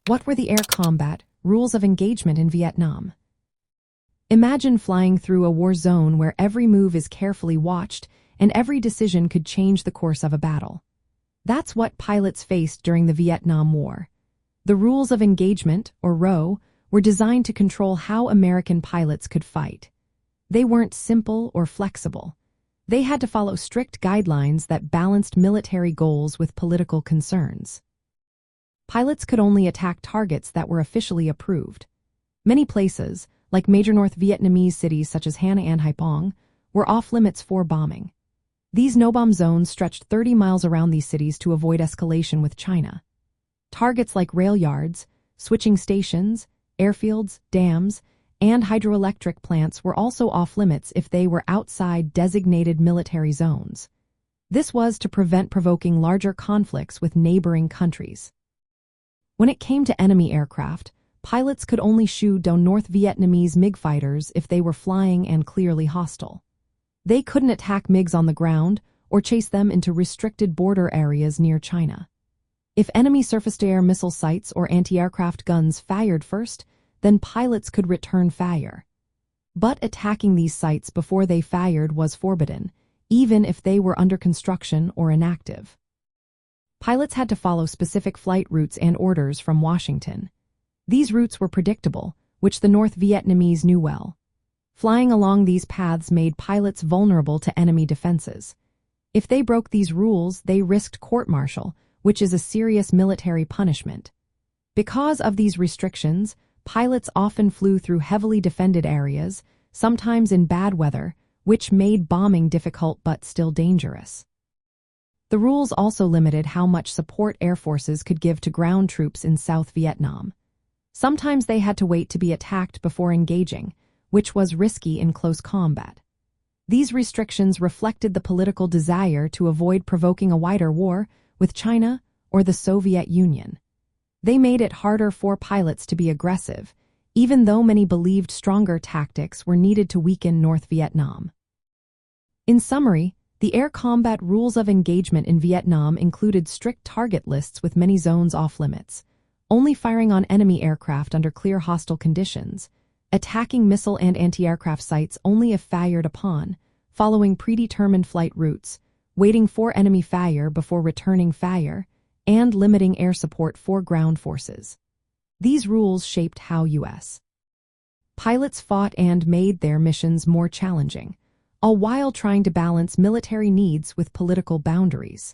What were the air combat rules of engagement in Vietnam? Imagine flying through a war zone where every move is carefully watched and every decision could change the course of a battle. That's what pilots faced during the Vietnam War. The rules of engagement, or ROE, were designed to control how American pilots could fight. They weren't simple or flexible. They had to follow strict guidelines that balanced military goals with political concerns. Pilots could only attack targets that were officially approved. Many places, like major North Vietnamese cities such as Hanoi and Haiphong, were off-limits for bombing. These no-bomb zones stretched 30 miles around these cities to avoid escalation with China. Targets like rail yards, switching stations, airfields, dams, and hydroelectric plants were also off-limits if they were outside designated military zones. This was to prevent provoking larger conflicts with neighboring countries. When it came to enemy aircraft, pilots could only shoot down North Vietnamese MiG fighters if they were flying and clearly hostile. They couldn't attack MiGs on the ground or chase them into restricted border areas near China. If enemy surface-to-air missile sites or anti-aircraft guns fired first, then pilots could return fire. But attacking these sites before they fired was forbidden, even if they were under construction or inactive. Pilots had to follow specific flight routes and orders from Washington. These routes were predictable, which the North Vietnamese knew well. Flying along these paths made pilots vulnerable to enemy defenses. If they broke these rules, they risked court-martial, which is a serious military punishment. Because of these restrictions, pilots often flew through heavily defended areas, sometimes in bad weather, which made bombing difficult but still dangerous. The rules also limited how much support air forces could give to ground troops in South Vietnam. Sometimes they had to wait to be attacked before engaging, which was risky in close combat. These restrictions reflected the political desire to avoid provoking a wider war with China or the Soviet Union. They made it harder for pilots to be aggressive, even though many believed stronger tactics were needed to weaken North Vietnam. In summary, the air combat rules of engagement in Vietnam included strict target lists with many zones off-limits, only firing on enemy aircraft under clear hostile conditions, attacking missile and anti-aircraft sites only if fired upon, following predetermined flight routes, waiting for enemy fire before returning fire, and limiting air support for ground forces. These rules shaped how U.S. pilots fought and made their missions more challenging, all while trying to balance military needs with political boundaries.